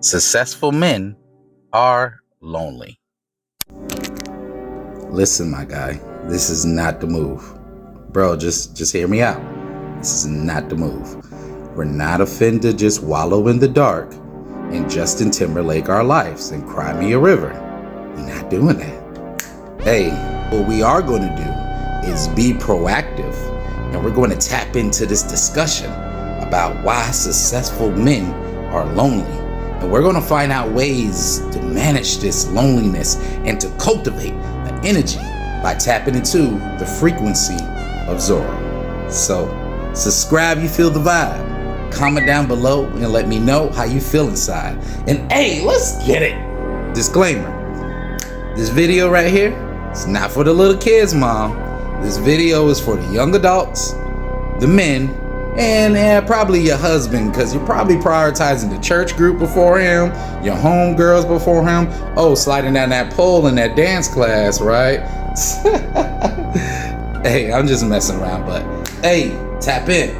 Successful men are lonely. Listen, my guy, this is not the move. Bro, just hear me out. This is not the move. We're not offended to just wallow in the dark and Justin Timberlake our lives and cry me a river. We're not doing that. Hey, what we are going to do is be proactive, and we're going to tap into this discussion about why successful men are lonely. And we're going to find out ways to manage this loneliness and to cultivate the energy by tapping into the frequency of Zoro. So, subscribe, you feel the vibe. Comment down below and let me know how you feel inside. And hey, let's get it. Disclaimer. This video right here, it's not for the little kids, mom. This video is for the young adults, the men, and probably your husband, because you're probably prioritizing the church group before him, your home girls before him. Oh, sliding down that pole in that dance class, right? Hey, I'm just messing around, but hey, tap in.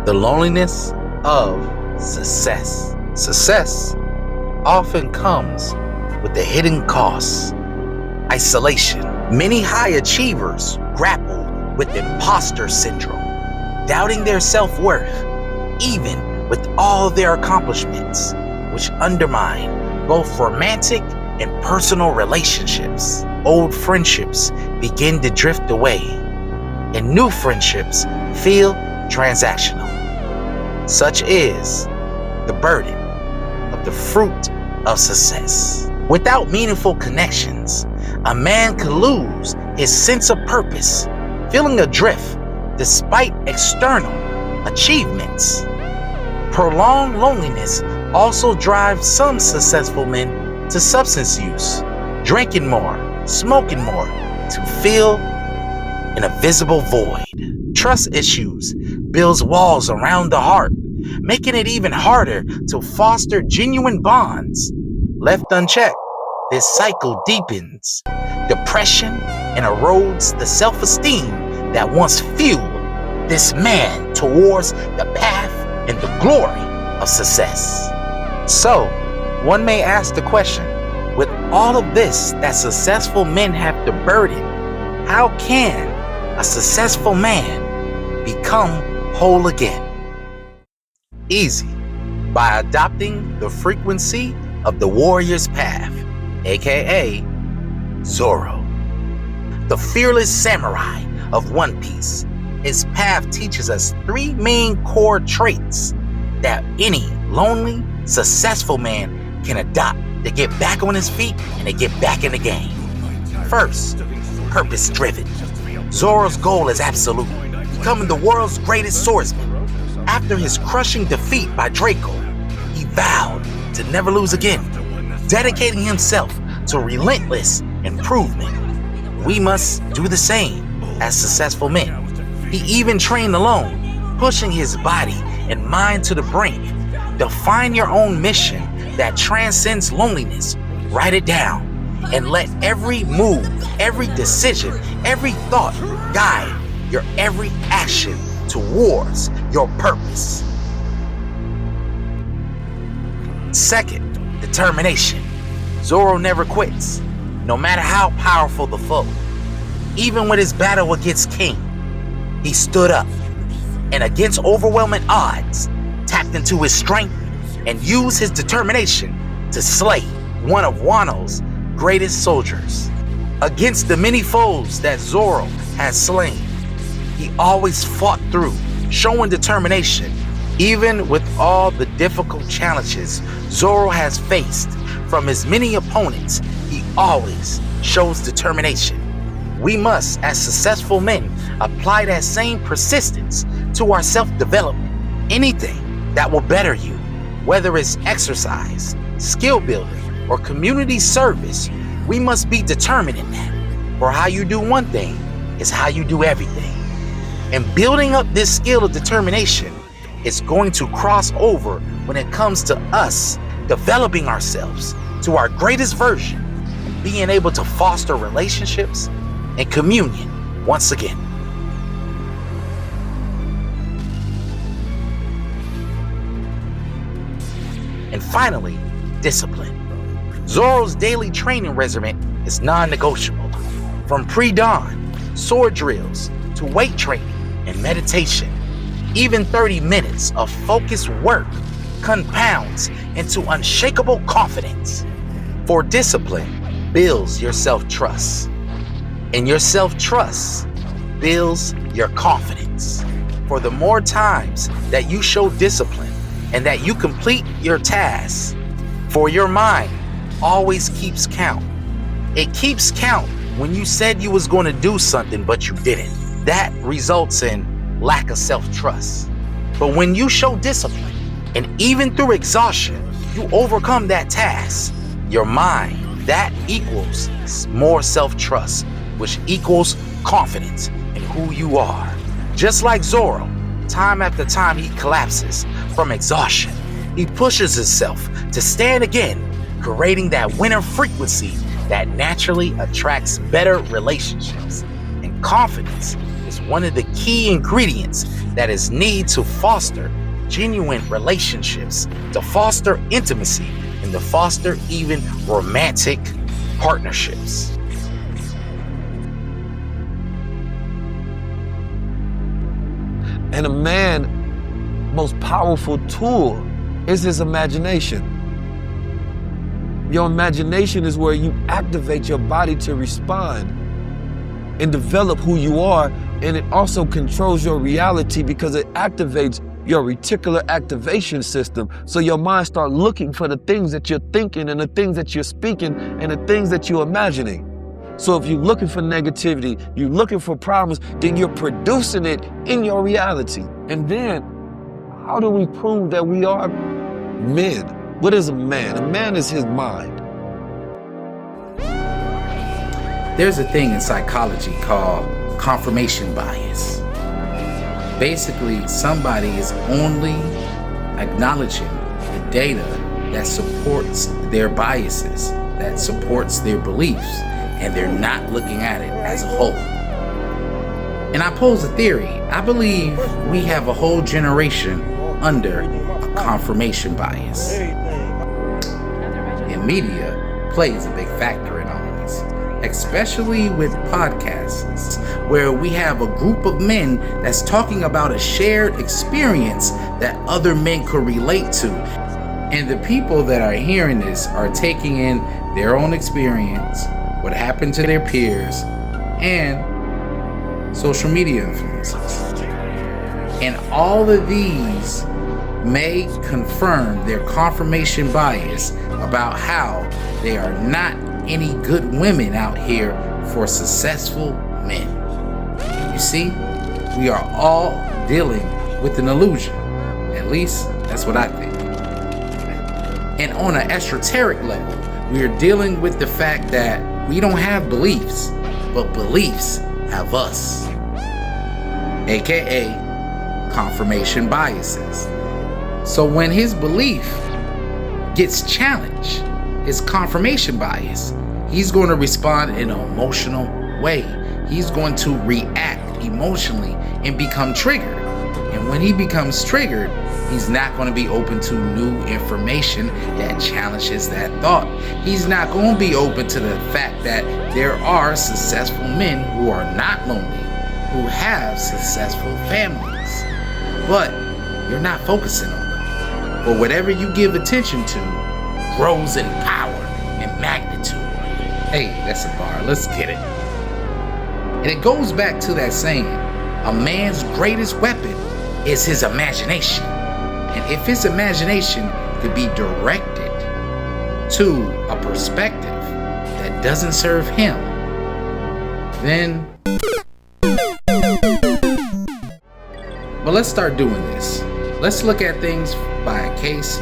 The loneliness of success. Success often comes with the hidden costs. Isolation. Many high achievers grapple with imposter syndrome, doubting their self-worth, even with all their accomplishments, which undermine both romantic and personal relationships. Old friendships begin to drift away, and new friendships feel transactional. Such is the burden of the fruit of success. Without meaningful connections, a man can lose his sense of purpose, feeling adrift despite external achievements. Prolonged loneliness also drives some successful men to substance use, drinking more, smoking more, to fill an invisible void. Trust issues builds walls around the heart, making it even harder to foster genuine bonds. Left unchecked, this cycle deepens depression and erodes the self-esteem that once fueled this man towards the path and the glory of success. So, one may ask the question, with all of this that successful men have to burden, how can a successful man become whole again? Easy, by adopting the frequency of the warrior's path, aka Zoro. The fearless samurai of One Piece. His path teaches us three main core traits that any lonely, successful man can adopt to get back on his feet and to get back in the game. First, purpose-driven. Zoro's goal is absolute, becoming the world's greatest swordsman. After his crushing defeat by Draco, he vowed to never lose again, dedicating himself to relentless improvement. We must do the same as successful men. He even trained alone, pushing his body and mind to the brink. Define your own mission that transcends loneliness. Write it down and let every move, every decision, every thought guide your every action towards your purpose. Second, determination. Zoro never quits, no matter how powerful the foe. Even when his battle against King, he stood up and against overwhelming odds, tapped into his strength and used his determination to slay one of Wano's greatest soldiers. Against the many foes that Zoro has slain, he always fought through, showing determination. Even with all the difficult challenges Zoro has faced from his many opponents, he always shows determination. We must, as successful men, apply that same persistence to our self-development. Anything that will better you, whether it's exercise, skill building, or community service, we must be determined in that. For how you do one thing is how you do everything. And building up this skill of determination is going to cross over when it comes to us developing ourselves to our greatest version and being able to foster relationships and communion once again. And finally, discipline. Zoro's daily training regimen is non-negotiable. From pre-dawn, sword drills, to weight training and meditation, even 30 minutes of focused work compounds into unshakable confidence. For discipline builds your self-trust, and your self-trust builds your confidence. For the more times that you show discipline and that you complete your tasks, for your mind always keeps count. It keeps count when you said you was going to do something but you didn't. That results in lack of self-trust. But when you show discipline, and even through exhaustion, you overcome that task, your mind, that equals more self-trust, which equals confidence in who you are. Just like Zoro, time after time he collapses from exhaustion, he pushes himself to stand again, creating that winner frequency that naturally attracts better relationships. And confidence is one of the key ingredients that is needed to foster genuine relationships, to foster intimacy, and to foster even romantic partnerships. And a man's most powerful tool is his imagination. Your imagination is where you activate your body to respond and develop who you are, and it also controls your reality because it activates your reticular activation system. So your mind starts looking for the things that you're thinking and the things that you're speaking and the things that you're imagining. So if you're looking for negativity, you're looking for problems, then you're producing it in your reality. And then, how do we prove that we are men? What is a man? A man is his mind. There's a thing in psychology called confirmation bias. Basically, somebody is only acknowledging the data that supports their biases, that supports their beliefs, and they're not looking at it as a whole. And I pose a theory. I believe we have a whole generation under a confirmation bias. And media plays a big factor in all this, especially with podcasts, where we have a group of men that's talking about a shared experience that other men could relate to. And the people that are hearing this are taking in their own experience, what happened to their peers, and social media influences. And all of these may confirm their confirmation bias about how they are not any good women out here for successful men. You see, we are all dealing with an illusion. At least, that's what I think. And on an esoteric level, we are dealing with the fact that we don't have beliefs, but beliefs have us, aka confirmation biases. So when his belief gets challenged, his confirmation bias, he's going to respond in an emotional way. He's going to react emotionally and become triggered. And when he becomes triggered, he's not going to be open to new information that challenges that thought. He's not going to be open to the fact that there are successful men who are not lonely, who have successful families. But you're not focusing on them. Or whatever you give attention to grows in power and magnitude. Hey, that's a bar. Let's get it. And it goes back to that saying, a man's greatest weapon is his imagination. And if his imagination could be directed to a perspective that doesn't serve him, then... But let's start doing this. Let's look at things by case.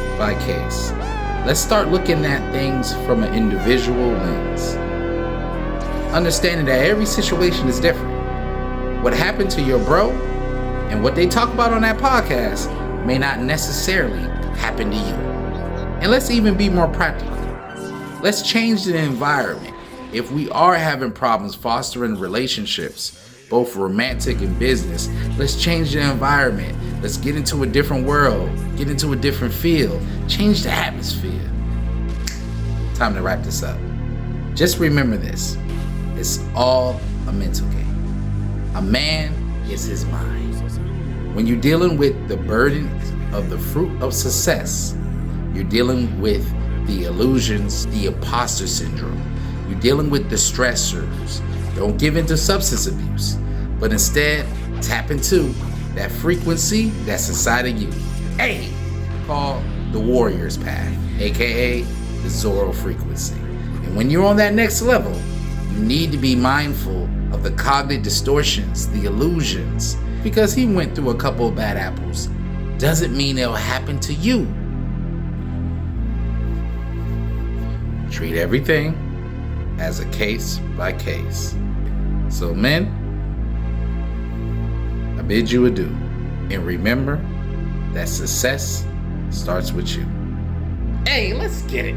Let's start looking at things from an individual lens. Understanding that every situation is different. What happened to your bro and what they talk about on that podcast may not necessarily happen to you. And let's even be more practical. Let's change the environment. If we are having problems fostering relationships, both romantic and business. Let's change the environment. Let's get into a different world, get into a different field, change the atmosphere. Time to wrap this up. Just remember this. It's all a mental game. A man is his mind. When you're dealing with the burden of the fruit of success, you're dealing with the illusions, the imposter syndrome. You're dealing with the stressors. Don't give in to substance abuse, but instead tap into that frequency that's inside of you. Hey, called the warrior's path, aka the Zoro frequency. And when you're on that next level, you need to be mindful of the cognitive distortions, the illusions. Because he went through a couple of bad apples doesn't mean it'll happen to you. Treat everything as a case by case. So men, I bid you adieu. And remember that success starts with you. Hey, let's get it.